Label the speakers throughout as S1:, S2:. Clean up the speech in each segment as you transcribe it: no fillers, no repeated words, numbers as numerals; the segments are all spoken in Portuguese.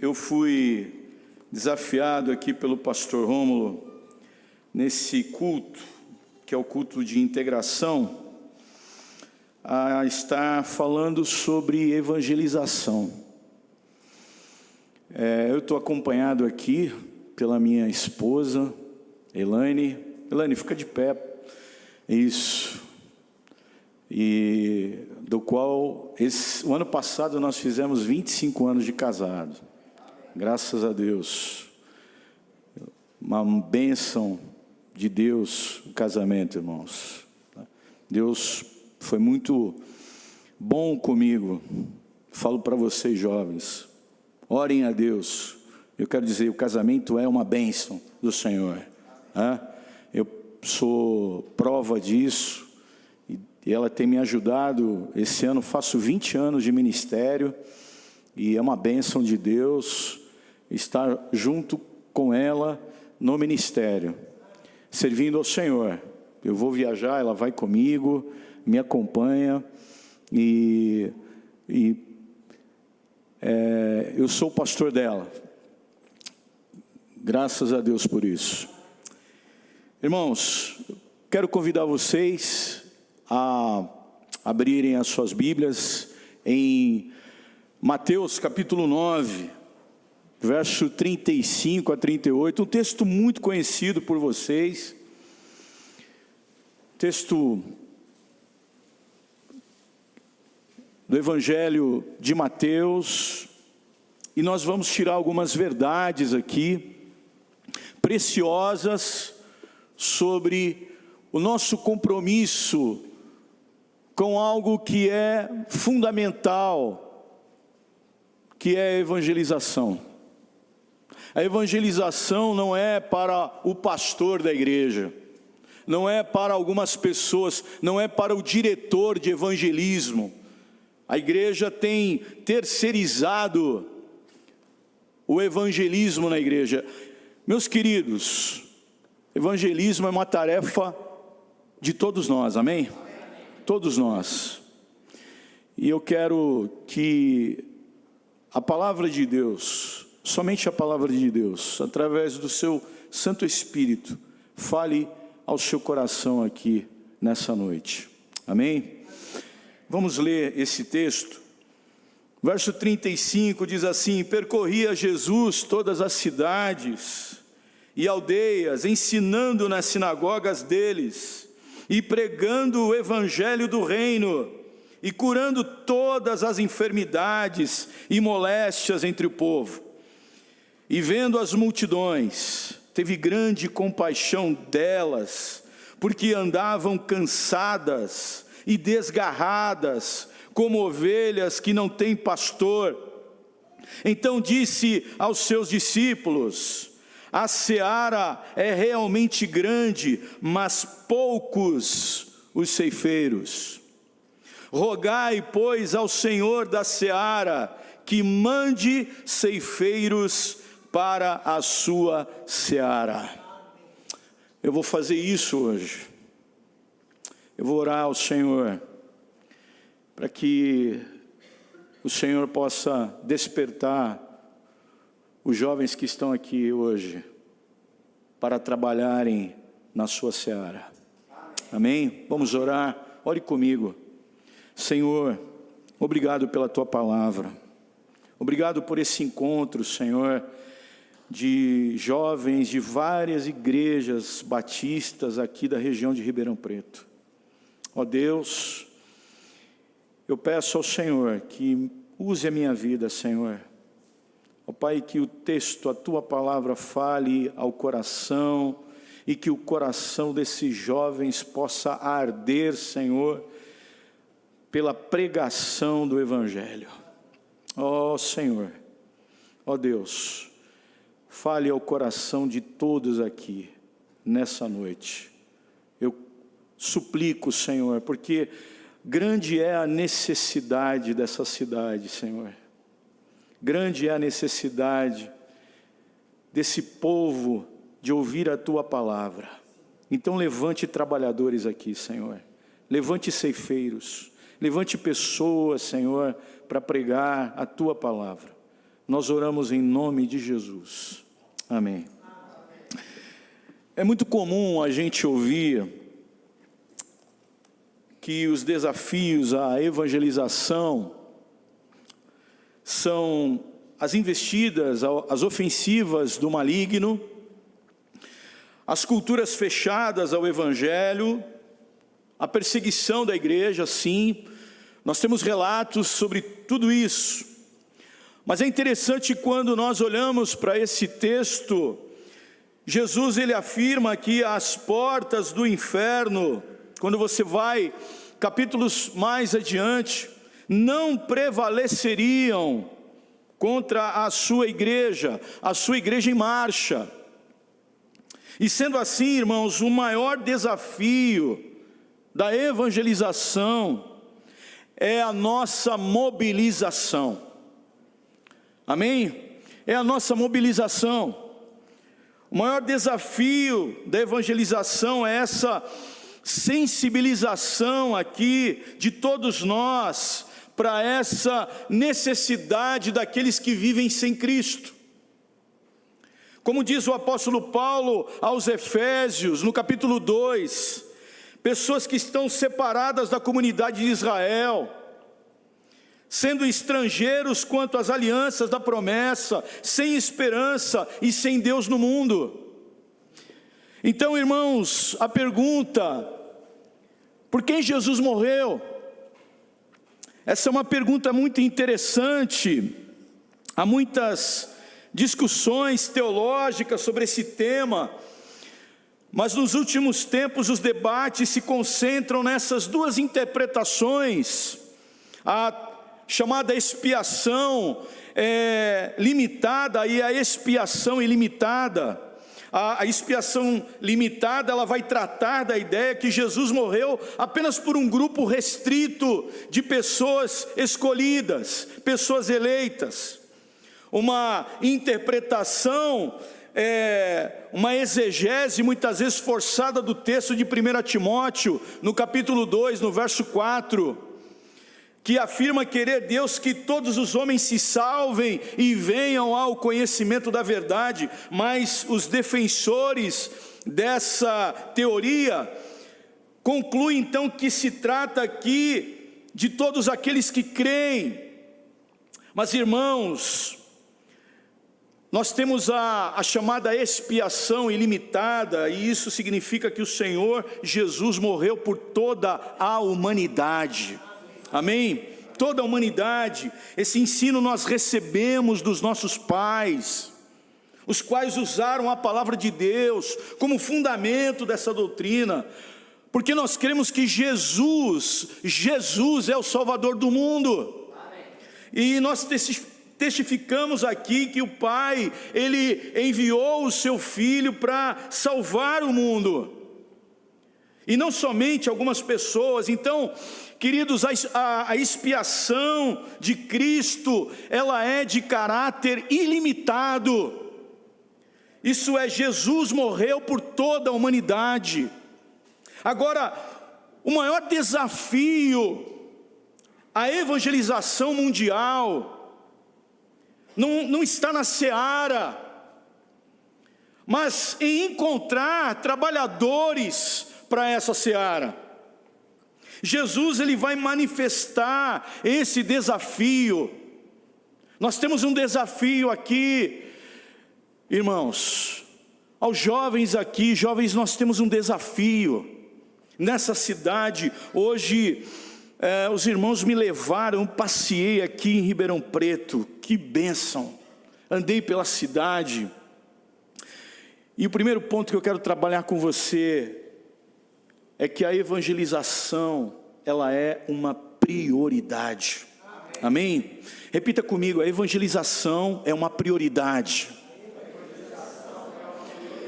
S1: Eu fui desafiado aqui pelo pastor Rômulo, nesse culto, que é o culto de integração, a estar falando sobre evangelização. Eu estou acompanhado aqui pela minha esposa, Elaine. Elaine, fica de pé. Isso. E do qual, o ano passado nós fizemos 25 anos de casado. Graças a Deus. Uma bênção de Deus o casamento, irmãos. Deus foi muito bom comigo. Falo para vocês, jovens, orem a Deus. Eu quero dizer, o casamento é uma bênção do Senhor. Eu sou prova disso. E ela tem me ajudado. Esse ano faço 20 anos de ministério. E é uma bênção de Deus estar junto com ela no ministério, servindo ao Senhor. Eu vou viajar, ela vai comigo, me acompanha. Eu sou o pastor dela. Graças a Deus por isso. Irmãos, quero convidar vocês a abrirem as suas Bíblias em Mateus capítulo 9, verso 35 a 38, um texto muito conhecido por vocês, texto do Evangelho de Mateus, e nós vamos tirar algumas verdades aqui, preciosas, sobre o nosso compromisso com algo que é fundamental, que é a evangelização. A evangelização não é para o pastor da igreja, não é para algumas pessoas, não é para o diretor de evangelismo. A igreja tem terceirizado o evangelismo na igreja. Meus queridos, evangelismo é uma tarefa de todos nós, amém? Todos nós. E eu quero que a palavra de Deus, somente a palavra de Deus, através do seu Santo Espírito, fale ao seu coração aqui nessa noite. Amém? Vamos ler esse texto. Verso 35 diz assim: percorria Jesus todas as cidades e aldeias, ensinando nas sinagogas deles, e pregando o evangelho do reino, e curando todas as enfermidades e moléstias entre o povo. E vendo as multidões, teve grande compaixão delas, porque andavam cansadas e desgarradas, como ovelhas que não têm pastor. Então disse aos seus discípulos: a seara é realmente grande, mas poucos os ceifeiros. Rogai, pois, ao Senhor da seara, que mande ceifeiros para a sua seara. Eu vou fazer isso hoje. Eu vou orar ao Senhor, para que o Senhor possa despertar os jovens que estão aqui hoje, para trabalharem na sua seara. Amém? Vamos orar. Ore comigo. Senhor, obrigado pela tua palavra. Obrigado por esse encontro, Senhor, de jovens de várias igrejas batistas aqui da região de Ribeirão Preto. Ó Deus, eu peço ao Senhor que use a minha vida, Senhor. Ó Pai, que o texto, a tua palavra fale ao coração, e que o coração desses jovens possa arder, Senhor, pela pregação do Evangelho. Ó Senhor, ó Deus, fale ao coração de todos aqui, nessa noite. Eu suplico, Senhor, porque grande é a necessidade dessa cidade, Senhor. Grande é a necessidade desse povo de ouvir a tua palavra. Então levante trabalhadores aqui, Senhor. Levante ceifeiros. Levante pessoas, Senhor, para pregar a tua palavra. nós oramos em nome de Jesus. Amém. É muito comum a gente ouvir que os desafios à evangelização são as investidas, as ofensivas do maligno, as culturas fechadas ao evangelho, a perseguição da igreja, sim. Nós temos relatos sobre tudo isso. Mas é interessante quando nós olhamos para esse texto, Jesus ele afirma que as portas do inferno, quando você vai capítulos mais adiante, não prevaleceriam contra a sua igreja em marcha. E sendo assim, irmãos, o maior desafio da evangelização é a nossa mobilização. Amém? É a nossa mobilização. O maior desafio da evangelização é essa sensibilização aqui de todos nós para essa necessidade daqueles que vivem sem Cristo. Como diz o apóstolo Paulo aos Efésios, no capítulo 2, pessoas que estão separadas da comunidade de Israel, sendo estrangeiros quanto às alianças da promessa, sem esperança e sem Deus no mundo. Então, irmãos, a pergunta: por quem Jesus morreu? Essa é uma pergunta muito interessante. Há muitas discussões teológicas sobre esse tema, mas nos últimos tempos os debates se concentram nessas duas interpretações: a chamada expiação limitada e a expiação ilimitada. A expiação limitada, ela vai tratar da ideia que Jesus morreu apenas por um grupo restrito de pessoas escolhidas, pessoas eleitas. Uma interpretação, uma exegese muitas vezes forçada do texto de 1 Timóteo, no capítulo 2, no verso 4, que afirma querer Deus que todos os homens se salvem e venham ao conhecimento da verdade. Mas os defensores dessa teoria concluem então que se trata aqui de todos aqueles que creem. Mas, irmãos, nós temos a chamada expiação ilimitada, e isso significa que o Senhor Jesus morreu por toda a humanidade. Amém? Toda a humanidade. Esse ensino nós recebemos dos nossos pais, os quais usaram a palavra de Deus como fundamento dessa doutrina, porque nós cremos que Jesus é o Salvador do mundo. Amém. E nós testificamos aqui que o Pai, Ele enviou o Seu Filho para salvar o mundo, e não somente algumas pessoas. Então, queridos, a expiação de Cristo, ela é de caráter ilimitado. Isso é, Jesus morreu por toda a humanidade. Agora, o maior desafio à evangelização mundial não está na seara, mas em encontrar trabalhadores para essa seara. Jesus ele vai manifestar esse desafio. Nós temos um desafio aqui, irmãos, aos jovens aqui. Jovens, nós temos um desafio nessa cidade. Hoje os irmãos me levaram, eu passei aqui em Ribeirão Preto, que bênção. Andei pela cidade, e o primeiro ponto que eu quero trabalhar com você é que a evangelização, ela é uma prioridade. Amém? Repita comigo: a evangelização é uma prioridade.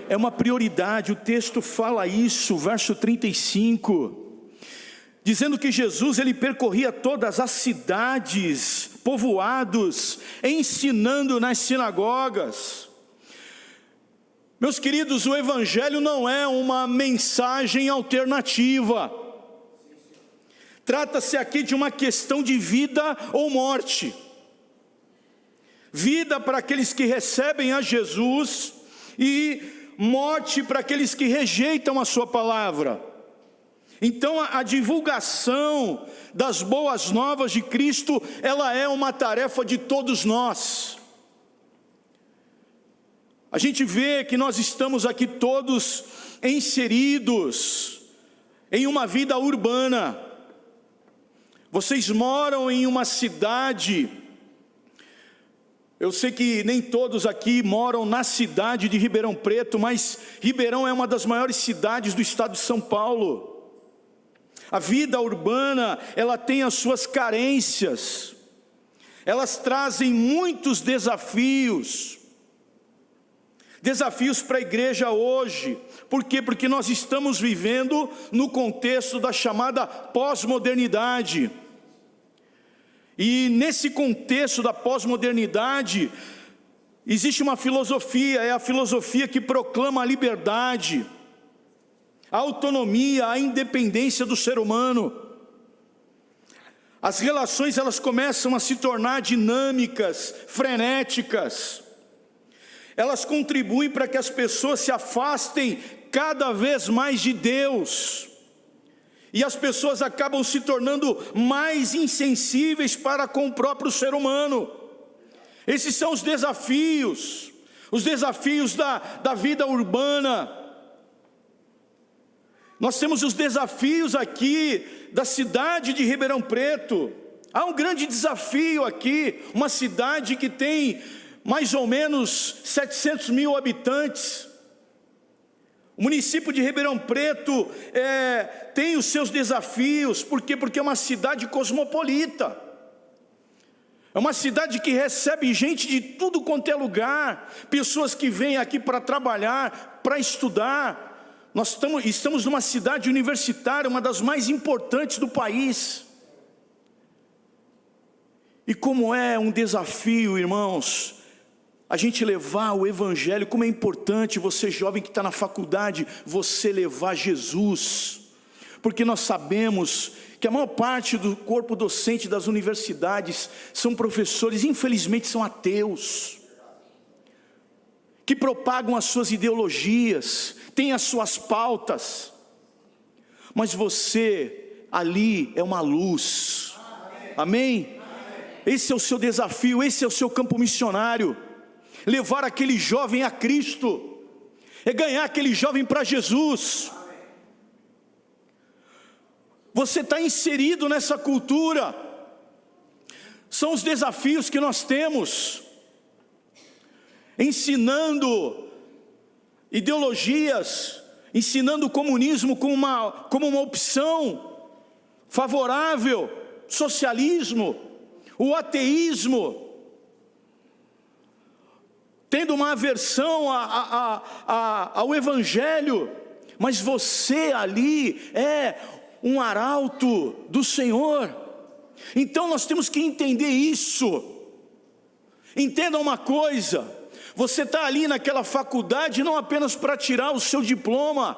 S1: É uma prioridade. O texto fala isso, verso 35, dizendo que Jesus ele percorria todas as cidades, povoados, ensinando nas sinagogas. Meus queridos, o Evangelho não é uma mensagem alternativa. Trata-se aqui de uma questão de vida ou morte. vida para aqueles que recebem a Jesus e morte para aqueles que rejeitam a sua palavra. Então a divulgação das boas novas de Cristo, ela é uma tarefa de todos nós. A gente vê que nós estamos aqui todos inseridos em uma vida urbana. Vocês moram em uma cidade. Eu sei que nem todos aqui moram na cidade de Ribeirão Preto, mas Ribeirão é uma das maiores cidades do estado de São Paulo. A vida urbana, ela tem as suas carências. Elas trazem muitos desafios. Desafios para a igreja hoje. Por quê? Porque nós estamos vivendo no contexto da chamada pós-modernidade. E nesse contexto da pós-modernidade, existe uma filosofia, é a filosofia que proclama a liberdade, a autonomia, a independência do ser humano. As relações, elas começam a se tornar dinâmicas, frenéticas. Elas contribuem para que as pessoas se afastem cada vez mais de Deus. E as pessoas acabam se tornando mais insensíveis para com o próprio ser humano. Esses são os desafios da vida urbana. Nós temos os desafios aqui da cidade de Ribeirão Preto. Há um grande desafio aqui, uma cidade que tem mais ou menos 700 mil habitantes. O município de Ribeirão Preto tem os seus desafios. Por quê? Porque é uma cidade cosmopolita. É uma cidade que recebe gente de tudo quanto é lugar. Pessoas que vêm aqui para trabalhar, para estudar. Nós estamos numa cidade universitária, uma das mais importantes do país. E como é um desafio, irmãos, a gente levar o evangelho. Como é importante você jovem que está na faculdade, você levar Jesus, porque nós sabemos que a maior parte do corpo docente das universidades são professores, infelizmente são ateus, que propagam as suas ideologias, têm as suas pautas, mas você ali é uma luz, amém? Esse é o seu desafio, esse é o seu campo missionário. Levar aquele jovem a Cristo, é ganhar aquele jovem para Jesus. Você está inserido nessa cultura. São os desafios que nós temos, ensinando ideologias, ensinando o comunismo como uma opção favorável, socialismo, o ateísmo, tendo uma aversão ao evangelho. Mas você ali é um arauto do Senhor. Então nós temos que entender isso. Entenda uma coisa: você está ali naquela faculdade não apenas para tirar o seu diploma,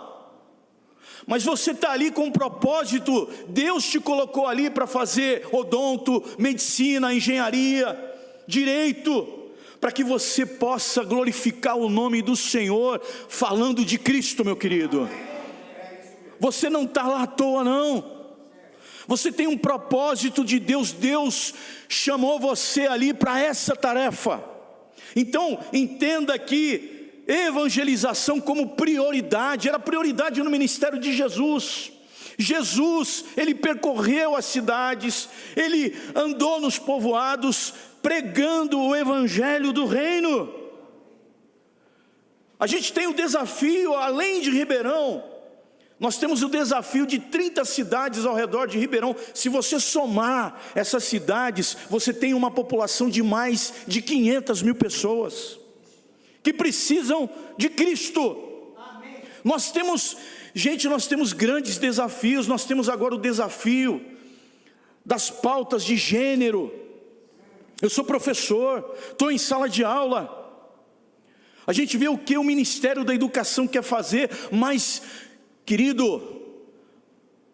S1: mas você está ali com um propósito. Deus te colocou ali para fazer odonto, medicina, engenharia, direito, para que você possa glorificar o nome do Senhor, falando de Cristo, meu querido. Você não está lá à toa, não. Você tem um propósito de Deus. Deus chamou você ali para essa tarefa. Então, entenda que evangelização como prioridade, era prioridade no ministério de Jesus. Jesus, ele percorreu as cidades, ele andou nos povoados, pregando o evangelho do reino. A gente tem o desafio, além de Ribeirão, nós temos o desafio de 30 cidades ao redor de Ribeirão. Se você somar essas cidades, você tem uma população de mais de 500 mil pessoas, que precisam de Cristo. Amém. Nós temos grandes desafios. Nós temos agora o desafio das pautas de gênero. Eu sou professor, estou em sala de aula. A gente vê o que o Ministério da Educação quer fazer, mas, querido,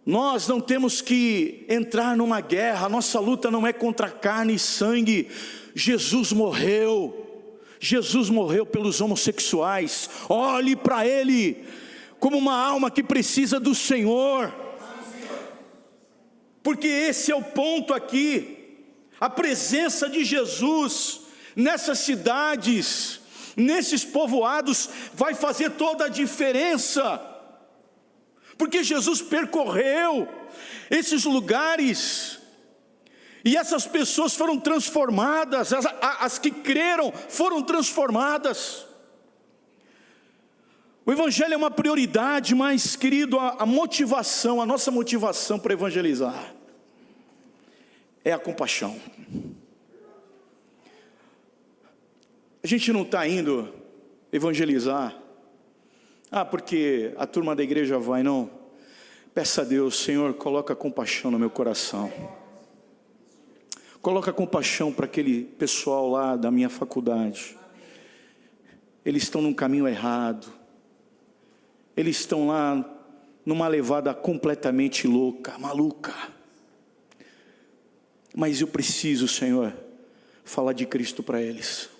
S1: Nós não temos que entrar numa guerra, a nossa luta não é contra carne e sangue. Jesus morreu pelos homossexuais. Olhe para ele como uma alma que precisa do Senhor, porque esse é o ponto aqui. A presença de Jesus nessas cidades, nesses povoados, vai fazer toda a diferença, porque Jesus percorreu esses lugares, e essas pessoas foram transformadas, as que creram foram transformadas. O evangelho é uma prioridade, mas, querido, a motivação, a nossa motivação para evangelizar é a compaixão. A gente não está indo evangelizar, porque a turma da igreja vai, não. Peça a Deus: Senhor, coloca compaixão no meu coração. Coloca compaixão para aquele pessoal lá da minha faculdade. Eles estão num caminho errado. Eles estão lá numa levada completamente louca, maluca. Mas eu preciso, Senhor, falar de Cristo para eles.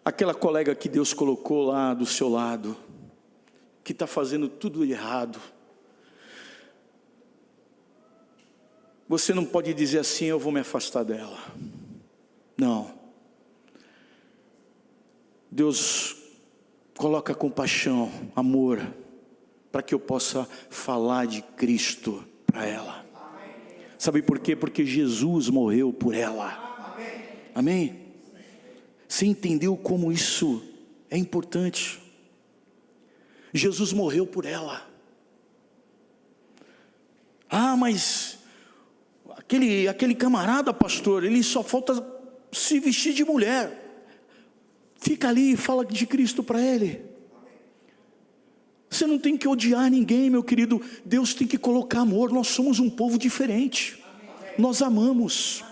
S1: Aquela colega que Deus colocou lá do seu lado, que está fazendo tudo errado. Você não pode dizer assim: eu vou me afastar dela. Não. Deus coloca compaixão, amor, para que eu possa falar de Cristo para ela. Sabe por quê? Porque Jesus morreu por ela. Amém? Você entendeu como isso é importante? Jesus morreu por ela. Mas aquele camarada, pastor, ele só falta se vestir de mulher. Fica ali e fala de Cristo para ele. Você não tem que odiar ninguém, meu querido. Deus tem que colocar amor. Nós somos um povo diferente. Nós amamos.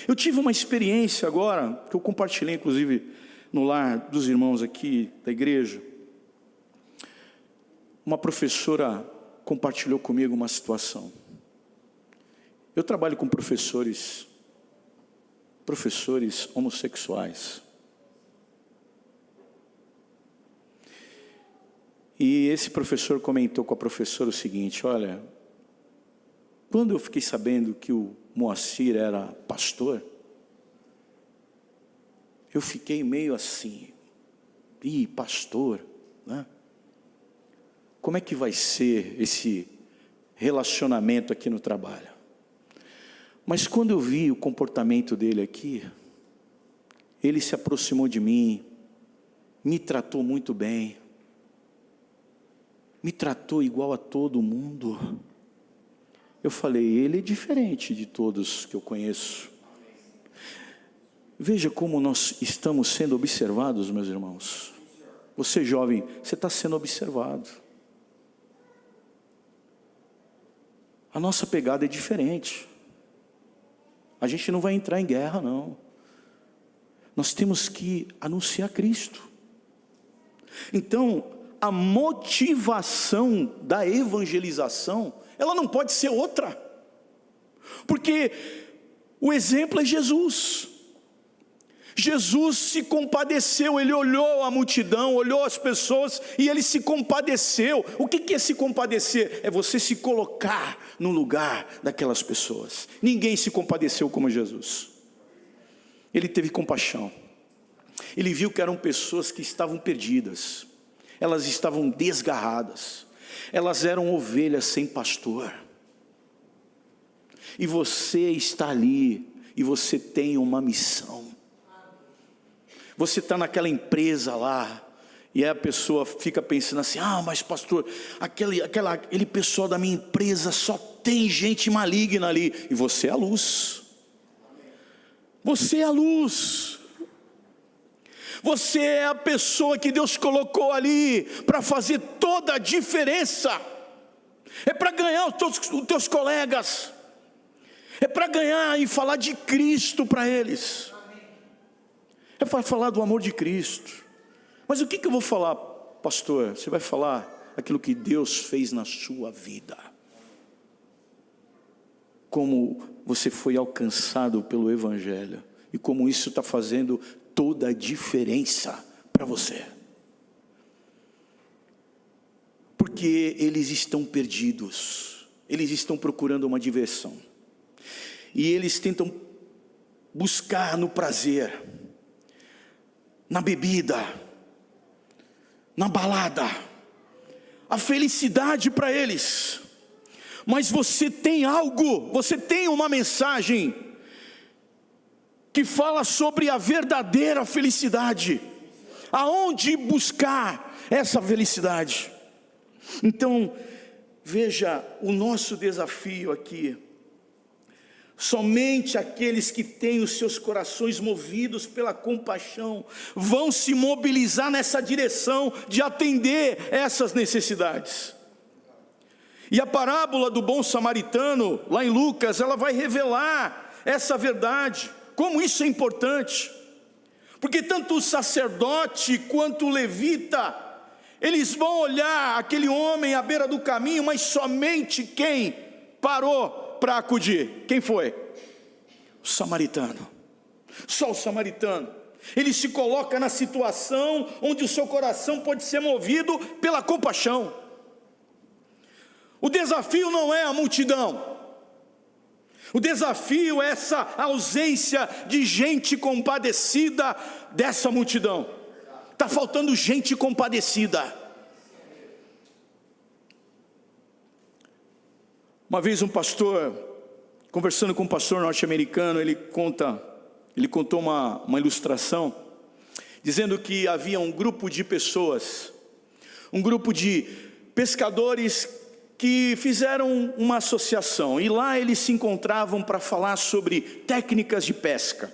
S1: Eu tive uma experiência agora, que eu compartilhei inclusive no lar dos irmãos aqui da igreja. Uma professora compartilhou comigo uma situação. Eu trabalho com professores homossexuais. E esse professor comentou com a professora o seguinte: olha, quando eu fiquei sabendo que o Moacir era pastor, eu fiquei meio assim: pastor, né? Como é que vai ser esse relacionamento aqui no trabalho? Mas quando eu vi o comportamento dele aqui, ele se aproximou de mim, me tratou muito bem, me tratou igual a todo mundo. Eu falei: ele é diferente de todos que eu conheço. Veja como nós estamos sendo observados, meus irmãos. Você jovem, você está sendo observado. A nossa pegada é diferente. A gente não vai entrar em guerra, não. Nós temos que anunciar Cristo. Então, a motivação da evangelização, ela não pode ser outra. Porque o exemplo é Jesus. Jesus se compadeceu, ele olhou a multidão, olhou as pessoas e ele se compadeceu. O que é se compadecer? É você se colocar no lugar daquelas pessoas. Ninguém se compadeceu como Jesus. Ele teve compaixão. Ele viu que eram pessoas que estavam perdidas. Elas estavam desgarradas. Elas eram ovelhas sem pastor. E você está ali e você tem uma missão. Você está naquela empresa lá, e aí a pessoa fica pensando assim: mas pastor, aquele pessoal da minha empresa só tem gente maligna ali. E você é a luz. Você é a luz. Você é a pessoa que Deus colocou ali para fazer toda a diferença. É para ganhar os teus colegas. É para ganhar e falar de Cristo para eles. É para falar do amor de Cristo. Mas o que eu vou falar, pastor? Você vai falar aquilo que Deus fez na sua vida. Como você foi alcançado pelo Evangelho e como isso está fazendo toda a diferença para você. Porque eles estão perdidos, eles estão procurando uma diversão. E eles tentam buscar no prazer, na bebida, na balada, a felicidade para eles. Mas você tem algo, você tem uma mensagem que fala sobre a verdadeira felicidade. Aonde buscar essa felicidade? Então, veja o nosso desafio aqui. Somente aqueles que têm os seus corações movidos pela compaixão vão se mobilizar nessa direção de atender essas necessidades. E a parábola do bom samaritano, lá em Lucas, ela vai revelar essa verdade, como isso é importante. Porque tanto o sacerdote quanto o levita, eles vão olhar aquele homem à beira do caminho, mas somente quem parou para acudir? Quem foi? O samaritano. Só o samaritano. Ele se coloca na situação onde o seu coração pode ser movido pela compaixão. O desafio não é a multidão. O desafio é essa ausência de gente compadecida dessa multidão. Está faltando gente compadecida. Uma vez um pastor, conversando com um pastor norte-americano, ele contou uma ilustração, dizendo que havia um grupo de pessoas, um grupo de pescadores que fizeram uma associação, e lá eles se encontravam para falar sobre técnicas de pesca.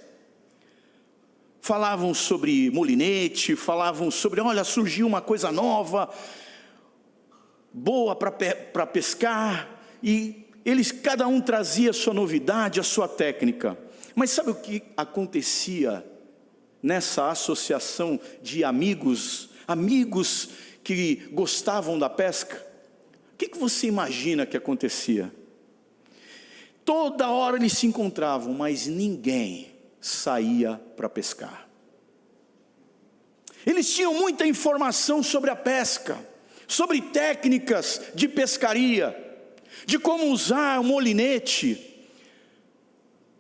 S1: Falavam sobre molinete, falavam sobre, olha, surgiu uma coisa nova, boa para pescar, e eles, cada um trazia a sua novidade, a sua técnica. Mas sabe o que acontecia nessa associação de amigos que gostavam da pesca? O que você imagina que acontecia? Toda hora eles se encontravam, mas ninguém saía para pescar. Eles tinham muita informação sobre a pesca, sobre técnicas de pescaria, de como usar o molinete.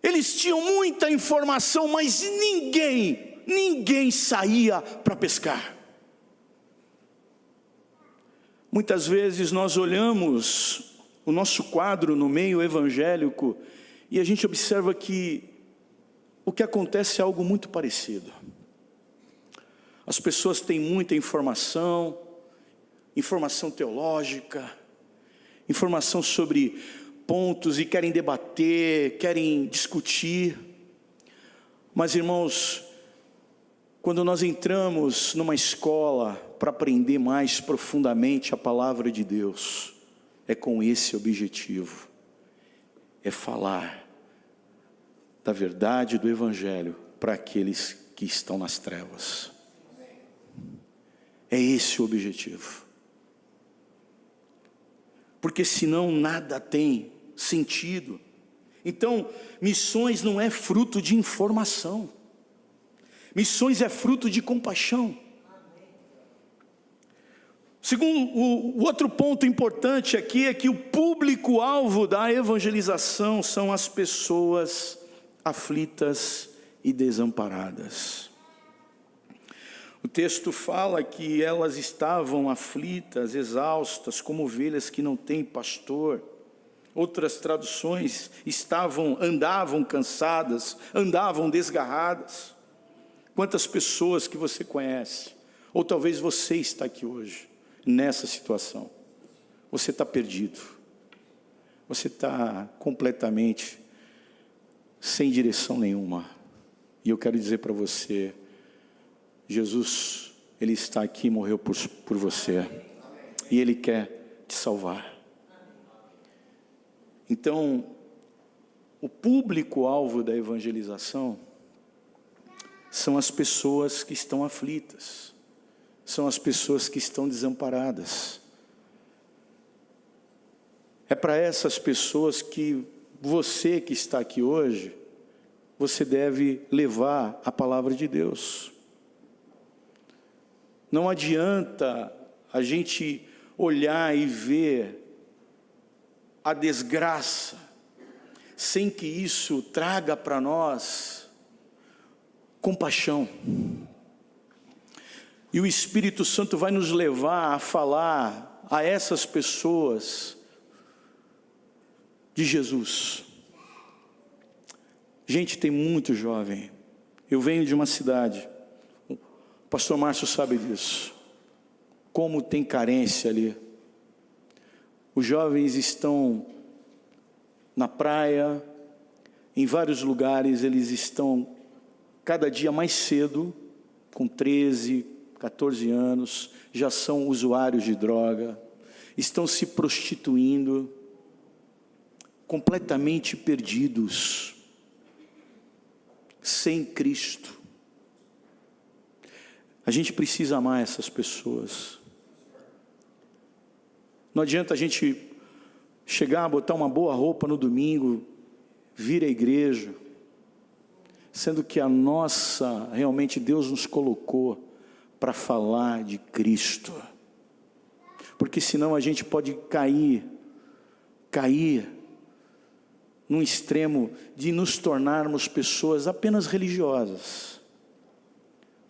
S1: Eles tinham muita informação, mas ninguém saía para pescar. Muitas vezes nós olhamos o nosso quadro no meio evangélico e a gente observa que o que acontece é algo muito parecido. As pessoas têm muita informação teológica, informação sobre pontos e querem debater, querem discutir. Mas, irmãos, quando nós entramos numa escola para aprender mais profundamente a palavra de Deus, é com esse objetivo, é falar da verdade do Evangelho para aqueles que estão nas trevas. É esse o objetivo. Porque senão nada tem sentido. Então, missões não é fruto de informação. Missões é fruto de compaixão. Segundo, o outro ponto importante aqui é que o público-alvo da evangelização são as pessoas aflitas e desamparadas. O texto fala que elas estavam aflitas, exaustas, como ovelhas que não têm pastor. Outras traduções andavam cansadas, andavam desgarradas. Quantas pessoas que você conhece, ou talvez você está aqui hoje, nessa situação. Você está perdido. Você está completamente sem direção nenhuma. E eu quero dizer para você, Jesus, Ele está aqui e morreu por você. E Ele quer te salvar. Então, o público-alvo da evangelização são as pessoas que estão aflitas, são as pessoas que estão desamparadas, É para essas pessoas que você que está aqui hoje, você deve levar a palavra de Deus. Não adianta a gente olhar e ver a desgraça, sem que isso traga para nós compaixão. E o Espírito Santo vai nos levar a falar a essas pessoas de Jesus. Gente, tem muito jovem. Eu venho de uma cidade, o pastor Márcio sabe disso, como tem carência ali. Os jovens estão na praia, em vários lugares, eles estão cada dia mais cedo, com 13, 14 anos, já são usuários de droga, estão se prostituindo, completamente perdidos, sem Cristo. A gente precisa amar essas pessoas. Não adianta a gente chegar, botar uma boa roupa no domingo, vir à igreja, sendo que realmente Deus nos colocou para falar de Cristo. Porque senão a gente pode cair num extremo de nos tornarmos pessoas apenas religiosas.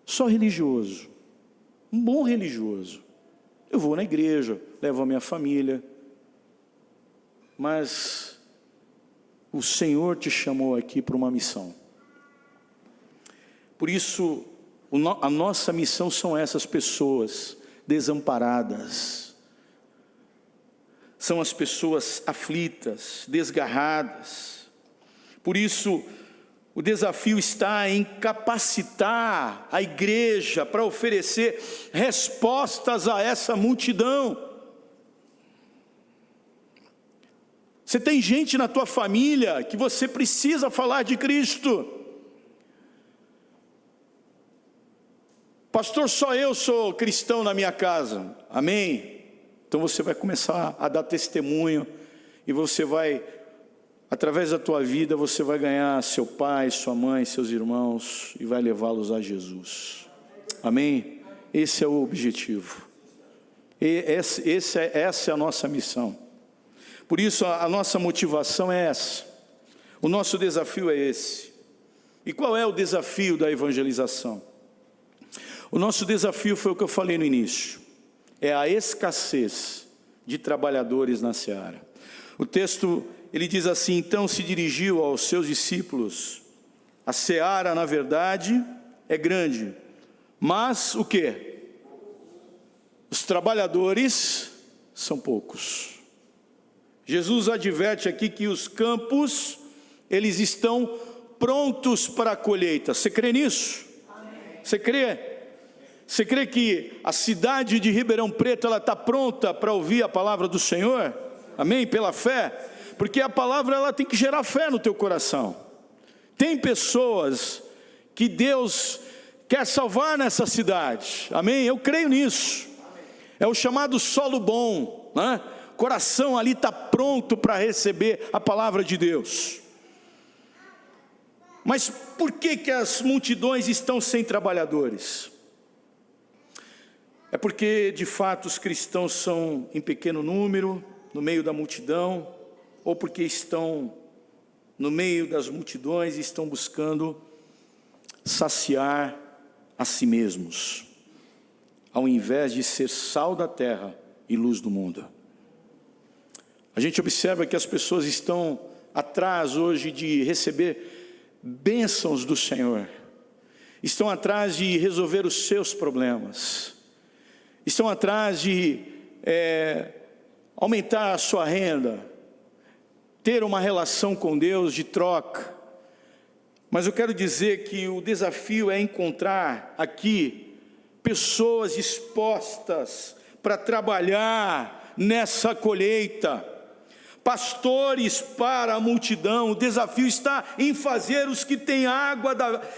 S1: Só religioso, um bom religioso. Eu vou na igreja, levo a minha família, mas o Senhor te chamou aqui para uma missão. Por isso, a nossa missão são essas pessoas desamparadas, são as pessoas aflitas, desgarradas. Por isso, o desafio está em capacitar a igreja para oferecer respostas a essa multidão. Você tem gente na tua família que você precisa falar de Cristo. Pastor, só eu sou cristão na minha casa. Amém? Então você vai começar a dar testemunho e você vai, através da tua vida, você vai ganhar seu pai, sua mãe, seus irmãos e vai levá-los a Jesus. Amém? Esse é o objetivo. Essa é a nossa missão. Por isso a nossa motivação é essa. O nosso desafio é esse. E qual é o desafio da evangelização? O nosso desafio foi o que eu falei no início. É a escassez de trabalhadores na seara. O texto, ele diz assim: então se dirigiu aos seus discípulos. A seara, na verdade, é grande. Mas o quê? Os trabalhadores são poucos. Jesus adverte aqui que os campos, eles estão prontos para a colheita. Você crê nisso? Amém. Você crê? Você crê que a cidade de Ribeirão Preto, ela está pronta para ouvir a palavra do Senhor? Amém? Pela fé? Porque a palavra, ela tem que gerar fé no teu coração. Tem pessoas que Deus quer salvar nessa cidade. Amém? Eu creio nisso. É o chamado solo bom, né? O coração ali está pronto para receber a palavra de Deus. Mas por que as multidões estão sem trabalhadores? É porque de fato os cristãos são em pequeno número, no meio da multidão, ou porque estão no meio das multidões e estão buscando saciar a si mesmos, ao invés de ser sal da terra e luz do mundo. A gente observa que as pessoas estão atrás hoje de receber bênçãos do Senhor, estão atrás de resolver os seus problemas, estão atrás de aumentar a sua renda, ter uma relação com Deus de troca. Mas eu quero dizer que o desafio é encontrar aqui pessoas dispostas para trabalhar nessa colheita, pastores para a multidão. O desafio está em fazer os que têm água,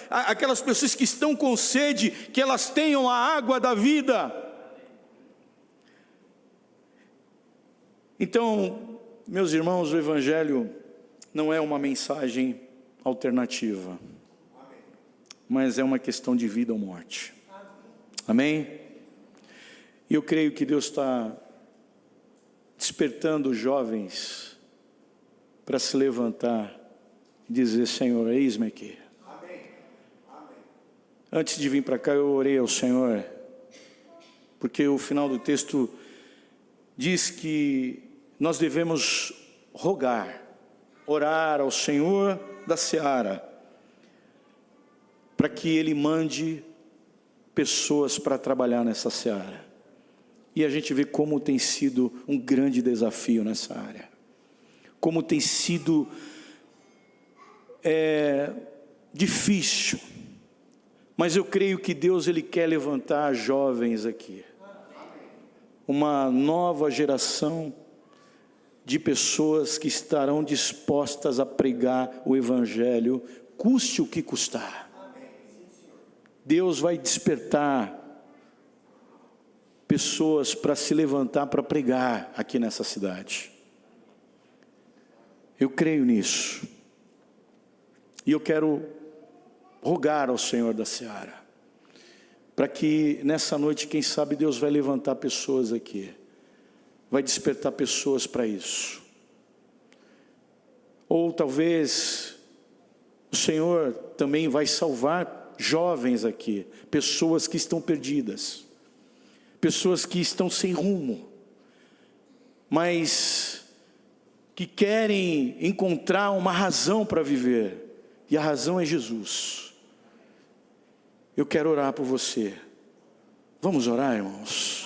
S1: aquelas pessoas que estão com sede, que elas tenham a água da vida. Então, Meus irmãos, o Evangelho não é uma mensagem alternativa, mas é uma questão de vida ou morte. Amém? E eu creio que Deus está despertando os jovens para se levantar e dizer: Senhor, eis-me aqui. Antes de vir para cá, eu orei ao Senhor, porque o final do texto diz que nós devemos orar ao Senhor da seara, para que Ele mande pessoas para trabalhar nessa seara. E a gente vê como tem sido um grande desafio nessa área, como tem sido difícil, mas eu creio que Deus, Ele quer levantar jovens aqui, uma nova geração de pessoas que estarão dispostas a pregar o Evangelho, custe o que custar. Deus vai despertar pessoas para se levantar para pregar aqui nessa cidade. Eu creio nisso. E eu quero rogar ao Senhor da seara, para que nessa noite, quem sabe, Deus vai levantar pessoas aqui, vai despertar pessoas para isso. Ou talvez o Senhor também vai salvar jovens aqui, pessoas que estão perdidas, pessoas que estão sem rumo, mas que querem encontrar uma razão para viver, e a razão é Jesus. Eu quero orar por você. Vamos orar, irmãos?